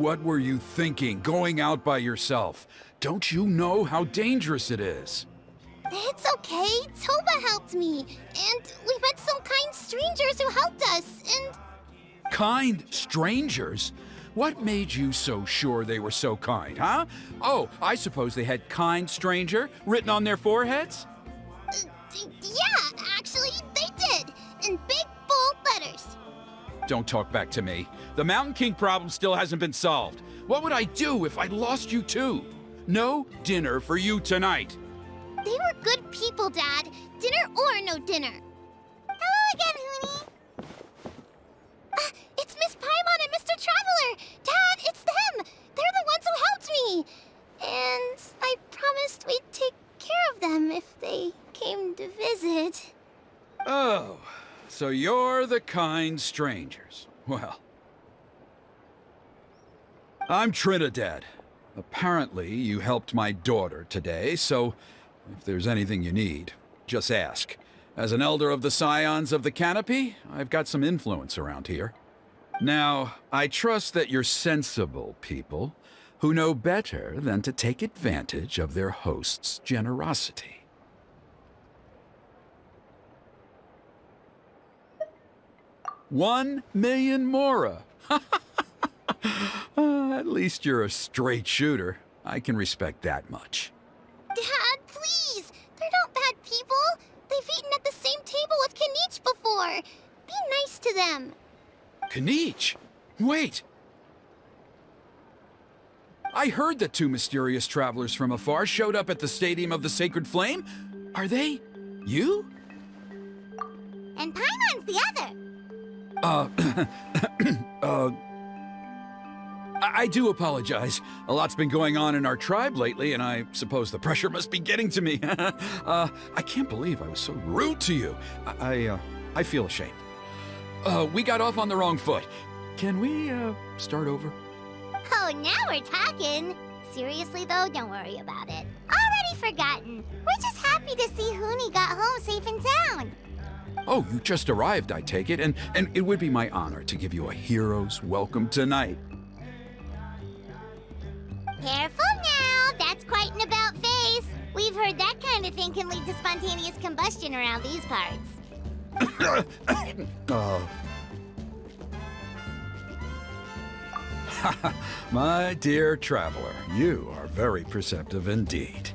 what were you thinking, going out by yourself? Don't you know how dangerous it is? It's okay. Toba helped me. And we met some kind strangers who helped us, and... Kind strangers? What made you so sure they were so kind, huh? Oh, I suppose they had kind stranger written on their foreheads? Yeah, actually, they did. In big, bold letters. Don't talk back to me. The Mountain King problem still hasn't been solved. What would I do if I lost you too? No dinner for you tonight. They were good people, Dad. Dinner or no dinner. Hello again, Huni. It's Miss Paimon and Mr. Traveler! Dad, it's them! They're the ones who helped me! And I promised we'd take care of them if they came to visit. Oh, so you're the kind strangers. Well, I'm Trinidad. Apparently, you helped my daughter today, so if there's anything you need, just ask. As an elder of the Scions of the Canopy, I've got some influence around here. Now, I trust that you're sensible people who know better than to take advantage of their host's generosity. $1,000,000 Mora! At least you're a straight shooter. I can respect that much. Dad, please! They're not bad people! They've eaten at the same table with Kanich before! Be nice to them! Kanich? Wait! I heard that two mysterious travelers from afar showed up at the Stadium of the Sacred Flame. Are they you? And Paimon's the other! I do apologize. A lot's been going on in our tribe lately, and I suppose the pressure must be getting to me. I can't believe I was so rude to you. I feel ashamed. We got off on the wrong foot. Can we, start over? Oh, now we're talking! Seriously though, don't worry about it. Already forgotten. We're just happy to see Huni got home safe and sound. Oh, you just arrived, I take it, and it would be my honor to give you a hero's welcome tonight. Careful now, that's quite an about face. We've heard that kind of thing can lead to spontaneous combustion around these parts. My dear traveler, you are very perceptive indeed.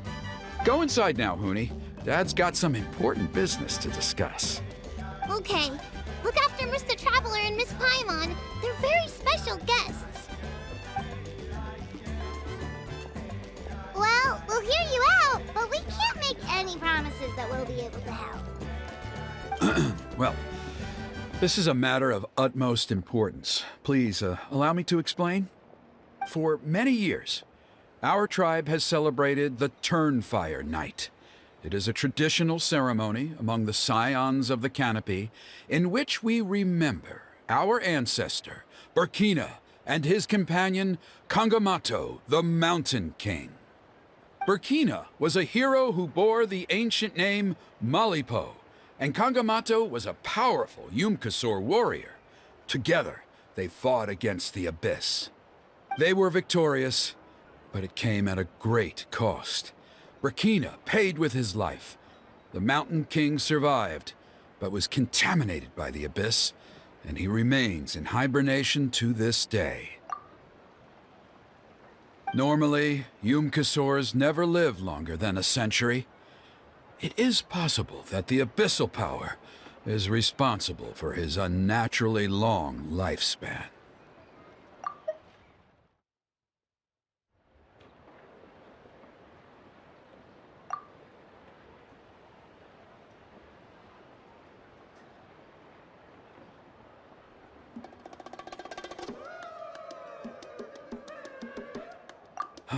Go inside now, Huni. Dad's got some important business to discuss. Okay, look after Mr. Traveler and Miss Paimon. They're very special guests. Well, we'll hear you out, but we can't make any promises that we'll be able to help. Well, this is a matter of utmost importance. Please, allow me to explain. For many years, our tribe has celebrated the Turnfire Night. It is a traditional ceremony among the Scions of the Canopy in which we remember our ancestor, Burkina, and his companion, Kangamato, the Mountain King. Burkina was a hero who bore the ancient name Malipo, and Kangamato was a powerful Yupanqui warrior. Together, they fought against the Abyss. They were victorious, but it came at a great cost. Burkina paid with his life. The Mountain King survived, but was contaminated by the Abyss, and he remains in hibernation to this day. Normally, Yupanqui never live longer than a century. It is possible that the Abyssal Power is responsible for his unnaturally long lifespan.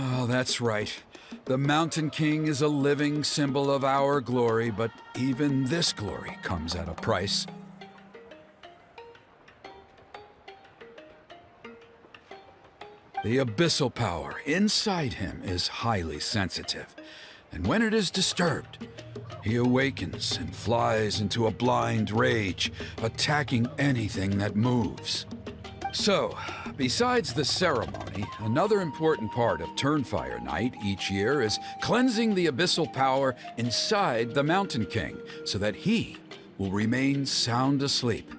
Oh, that's right. The Mountain King is a living symbol of our glory, but even this glory comes at a price. The abyssal power inside him is highly sensitive, and when it is disturbed, he awakens and flies into a blind rage, attacking anything that moves. So, Besides the ceremony, another important part of Turnfire Night each year is cleansing the abyssal power inside the Mountain King so that he will remain sound asleep.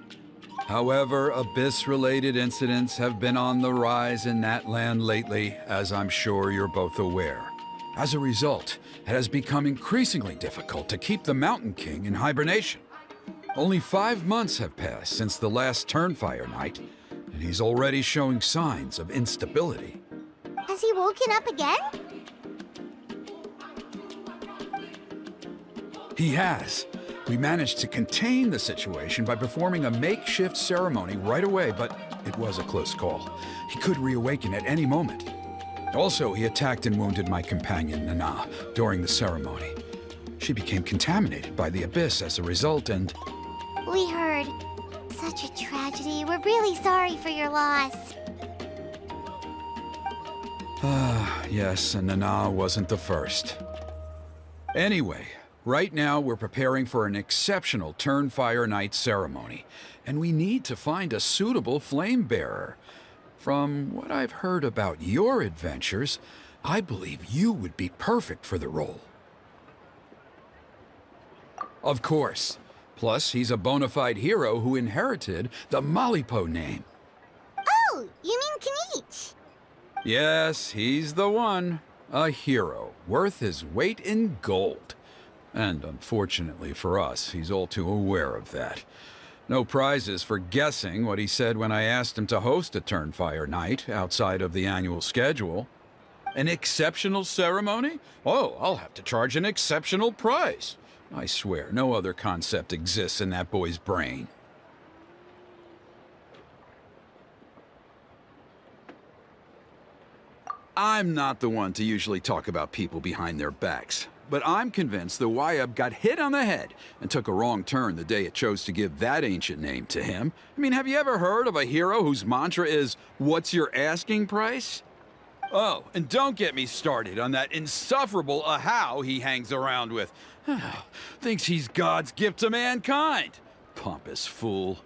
However, Abyss-related incidents have been on the rise in that land lately, as I'm sure you're both aware. As a result, it has become increasingly difficult to keep the Mountain King in hibernation. Only 5 months have passed since the last Turnfire Night, and he's already showing signs of instability. Has he woken up again? He has. We managed to contain the situation by performing a makeshift ceremony right away, but it was a close call. He could reawaken at any moment. Also, he attacked and wounded my companion, Nana, during the ceremony. She became contaminated by the Abyss as a result, and... We heard. Such a tragedy. We're really sorry for your loss. Yes, and Nana wasn't the first. Anyway, right now we're preparing for an exceptional Turnfire Night ceremony, and we need to find a suitable flame bearer. From what I've heard about your adventures, I believe you would be perfect for the role. Of course. Plus, he's a bona fide hero who inherited the Malipo name. Oh, you mean Kinich? Yes, he's the one. A hero, worth his weight in gold. And unfortunately for us, he's all too aware of that. No prizes for guessing what he said when I asked him to host a Turnfire Night outside of the annual schedule. An exceptional ceremony? Oh, I'll have to charge an exceptional price. I swear, no other concept exists in that boy's brain. I'm not the one to usually talk about people behind their backs, but I'm convinced the Wyab got hit on the head and took a wrong turn the day it chose to give that ancient name to him. I mean, have you ever heard of a hero whose mantra is, "What's your asking price?" Oh, and don't get me started on that insufferable Ahau he hangs around with. Thinks he's God's gift to mankind. Pompous fool.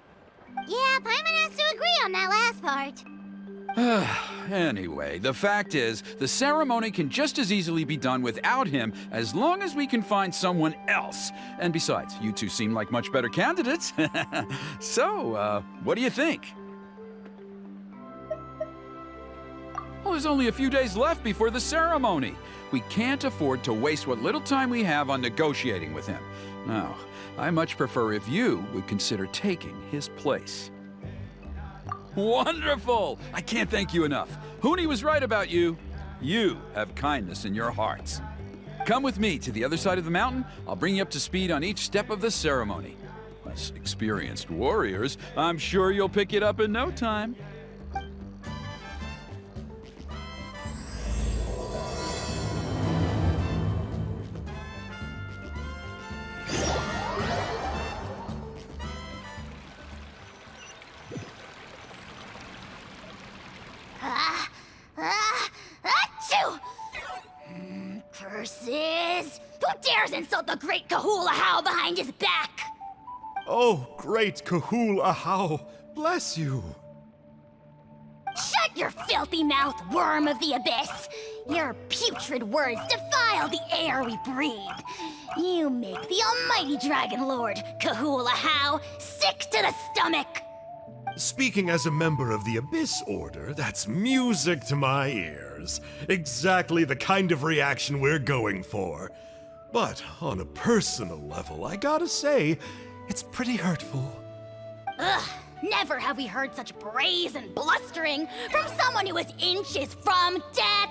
Yeah, Paimon has to agree on that last part. Anyway, the fact is, the ceremony can just as easily be done without him as long as we can find someone else. And besides, you two seem like much better candidates. So, what do you think? Well, there's only a few days left before the ceremony. We can't afford to waste what little time we have on negotiating with him. Now, I much prefer if you would consider taking his place. Wonderful! I can't thank you enough. Huni was right about you. You have kindness in your hearts. Come with me to the other side of the mountain. I'll bring you up to speed on each step of the ceremony. As experienced warriors, I'm sure you'll pick it up in no time. Achoo! Curses! Who dares insult the great Kahul Ahau behind his back? Oh, great Kahul Ahau, bless you. Shut your filthy mouth, worm of the abyss! Your putrid words defile the air we breathe. You make the almighty Dragon Lord, Kahul Ahau, sick to the stomach! Speaking as a member of the Abyss Order, that's music to my ears. Exactly the kind of reaction we're going for. But on a personal level, I gotta say, it's pretty hurtful. Ugh, never have we heard such brazen blustering from someone who is inches from death!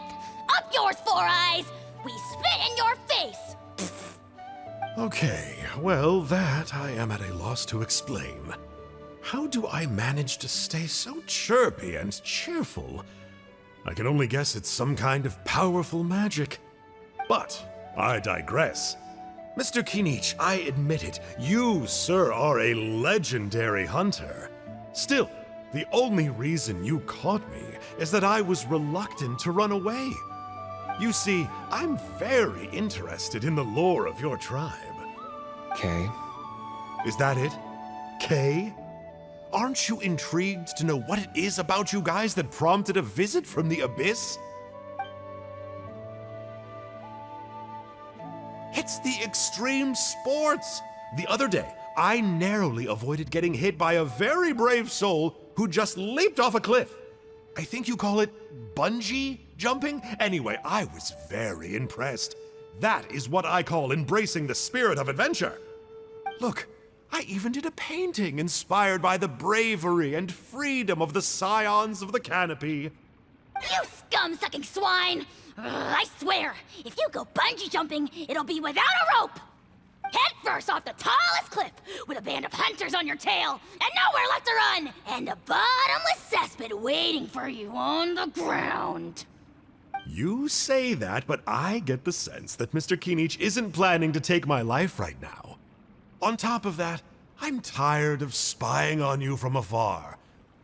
Up yours, Four Eyes! We spit in your face! Okay, well, that I am at a loss to explain. How do I manage to stay so chirpy and cheerful? I can only guess it's some kind of powerful magic. But I digress. Mr. Kinich, I admit it, you, sir, are a legendary hunter. Still, the only reason you caught me is that I was reluctant to run away. You see, I'm very interested in the lore of your tribe. Kay. Is that it? Kay? aren't you intrigued to know what it is about you guys that prompted a visit from the abyss? It's the extreme sports! The other day, I narrowly avoided getting hit by a very brave soul who just leaped off a cliff. I think you call it bungee jumping? Anyway, I was very impressed. That is what I call embracing the spirit of adventure. Look, I even did a painting inspired by the bravery and freedom of the scions of the canopy. You scum-sucking swine! Ugh, I swear, if you go bungee jumping, it'll be without a rope! Head first off the tallest cliff, with a band of hunters on your tail, and nowhere left to run, and a bottomless cesspit waiting for you on the ground. You say that, but I get the sense that Mr. Kinich isn't planning to take my life right now. On top of that, I'm tired of spying on you from afar.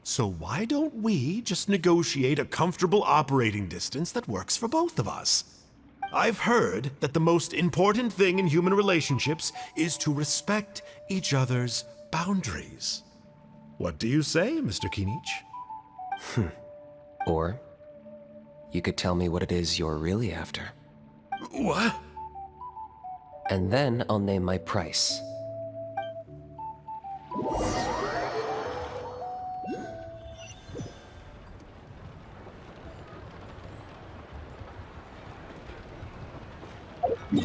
So why don't we just negotiate a comfortable operating distance that works for both of us? I've heard that the most important thing in human relationships is to respect each other's boundaries. What do you say, Mr. Kinich? Or you could tell me what it is you're really after. What? And then I'll name my price. Here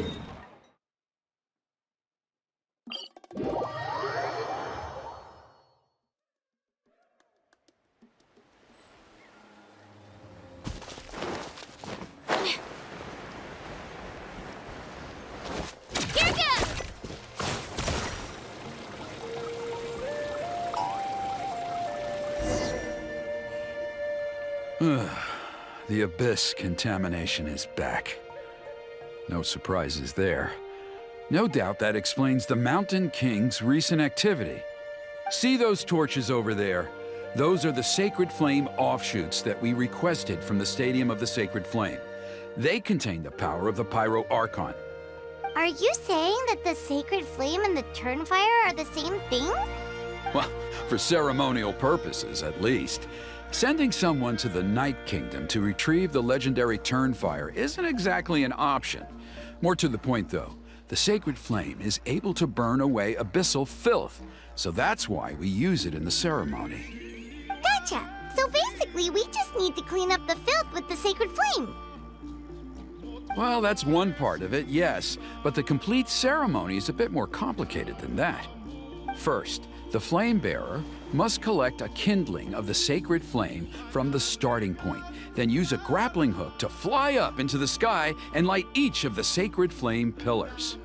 goes! The abyss contamination is back. No surprises there. No doubt that explains the Mountain King's recent activity. See those torches over there? Those are the Sacred Flame offshoots that we requested from the Stadium of the Sacred Flame. They contain the power of the Pyro Archon. Are you saying that the Sacred Flame and the Turnfire are the same thing? Well, for ceremonial purposes, at least. Sending someone to the Night Kingdom to retrieve the legendary Turnfire isn't exactly an option. More to the point, though, the Sacred Flame is able to burn away abyssal filth, so that's why we use it in the ceremony. Gotcha! So basically, we just need to clean up the filth with the Sacred Flame. Well, that's one part of it, yes, but the complete ceremony is a bit more complicated than that. First, the flame bearer must collect a kindling of the sacred flame from the starting point, then use a grappling hook to fly up into the sky and light each of the sacred flame pillars.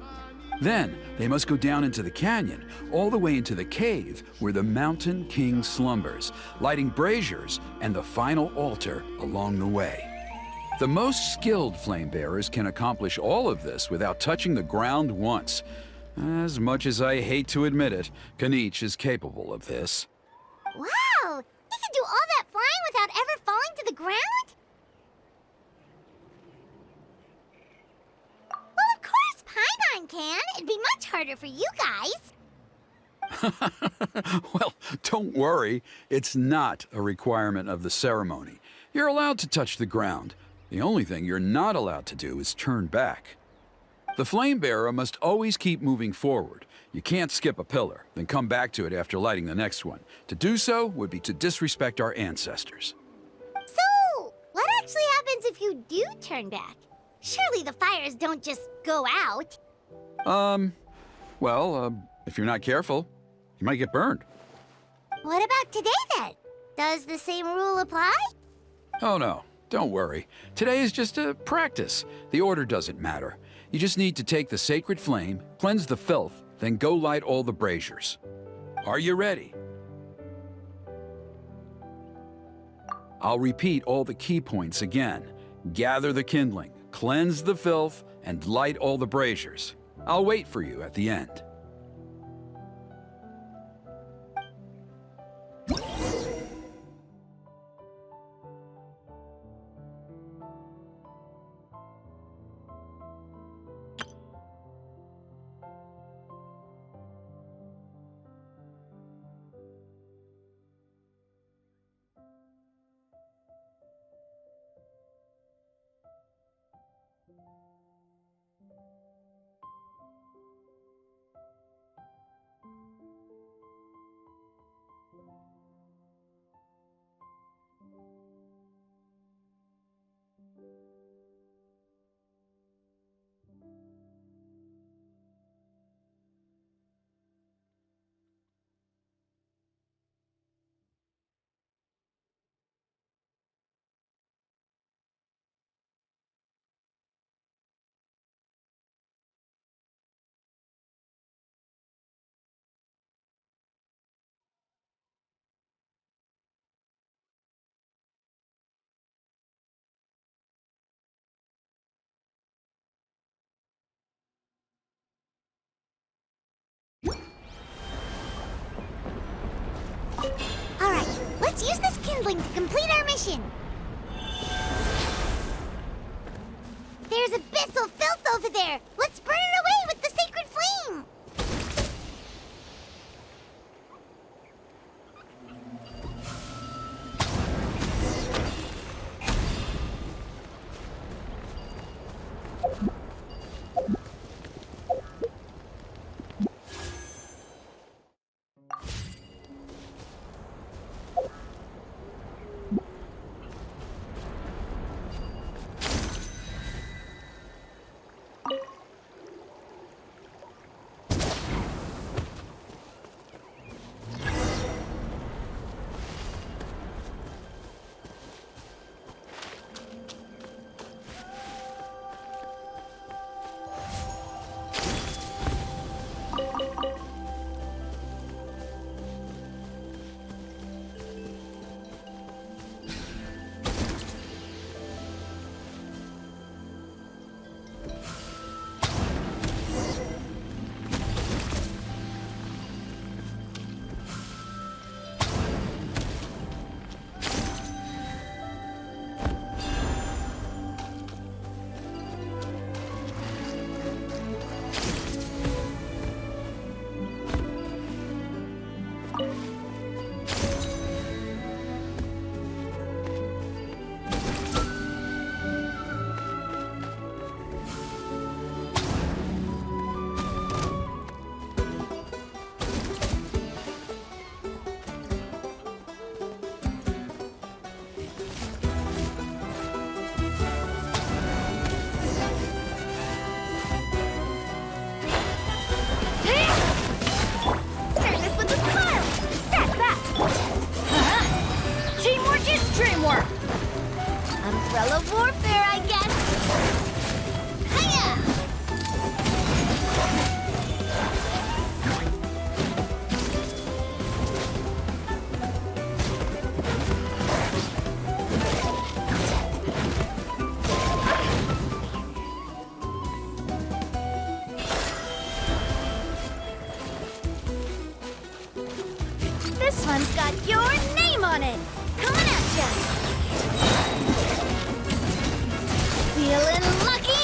Then, they must go down into the canyon, all the way into the cave where the Mountain King slumbers, lighting braziers and the final altar along the way. The most skilled flame bearers can accomplish all of this without touching the ground once. As much as I hate to admit it, Kinich is capable of this. Wow! He can do all that flying without ever falling to the ground? Well, of course Paimon can. It'd be much harder for you guys. Well, don't worry. It's not a requirement of the ceremony. You're allowed to touch the ground. The only thing you're not allowed to do is turn back. The flame bearer must always keep moving forward. You can't skip a pillar, then come back to it after lighting the next one. To do so would be to disrespect our ancestors. So, what actually happens if you do turn back? Surely the fires don't just go out. If you're not careful, you might get burned. What about today then? Does the same rule apply? Oh no, don't worry. Today is just a practice. The order doesn't matter. You just need to take the sacred flame, cleanse the filth, then go light all the braziers. Are you ready? I'll repeat all the key points again. Gather the kindling, cleanse the filth, and light all the braziers. I'll wait for you at the end. kindling to complete our mission. There's abyssal filth over there. Let's burn it away with the sacred flame. Umbrella warfare, I guess. Hiya! This one's got your name on it. Coming at ya. Feeling lucky?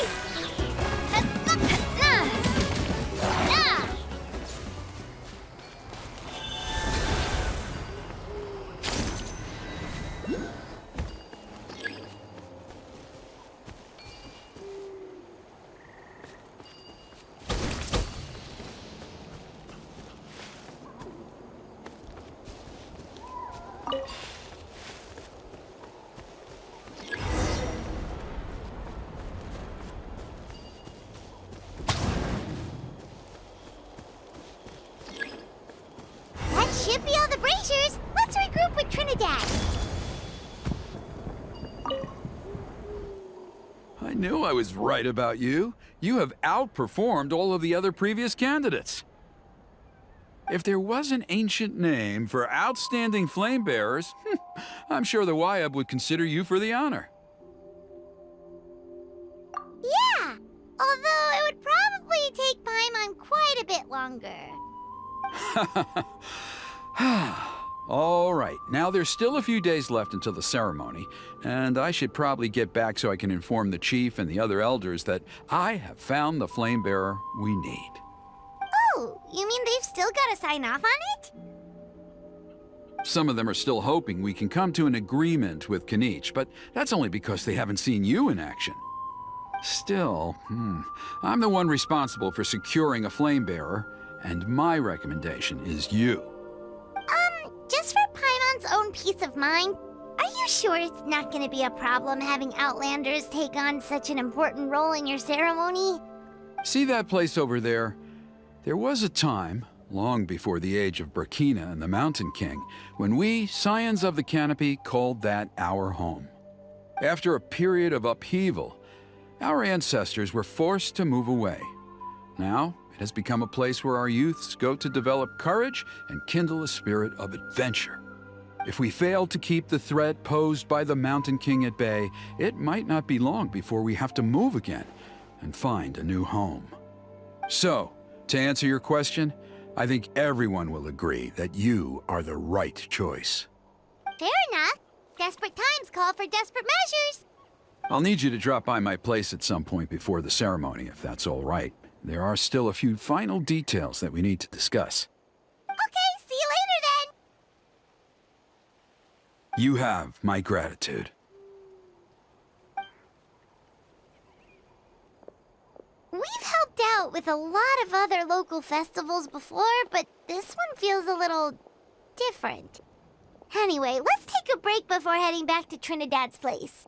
That should be all the braziers. Let's regroup with Trinidad. I knew I was right about you. You have outperformed all of the other previous candidates. If there was an ancient name for outstanding flame bearers, I'm sure the Wyab would consider you for the honor. Yeah, although it would probably take Paimon quite a bit longer. All right, now there's still a few days left until the ceremony, and I should probably get back so I can inform the chief and the other elders that I have found the flame bearer we need. Oh, you mean they've still got to sign off on it? Some of them are still hoping we can come to an agreement with Kinich, but that's only because they haven't seen you in action. Still, I'm the one responsible for securing a flame bearer, and my recommendation is you. Just for Paimon's own peace of mind, are you sure it's not going to be a problem having Outlanders take on such an important role in your ceremony? See that place over there? There was a time, long before the age of Burkina and the Mountain King, when we, Scions of the Canopy, called that our home. After a period of upheaval, our ancestors were forced to move away. Now, it has become a place where our youths go to develop courage and kindle a spirit of adventure. If we fail to keep the threat posed by the Mountain King at bay, it might not be long before we have to move again and find a new home. So, to answer your question, I think everyone will agree that you are the right choice. Fair enough. Desperate times call for desperate measures. I'll need you to drop by my place at some point before the ceremony, if that's all right. There are still a few final details that we need to discuss. Okay, see you later then. You have my gratitude. We've helped out with a lot of other local festivals before, but this one feels a little different. Anyway, let's take a break before heading back to Trinidad's place.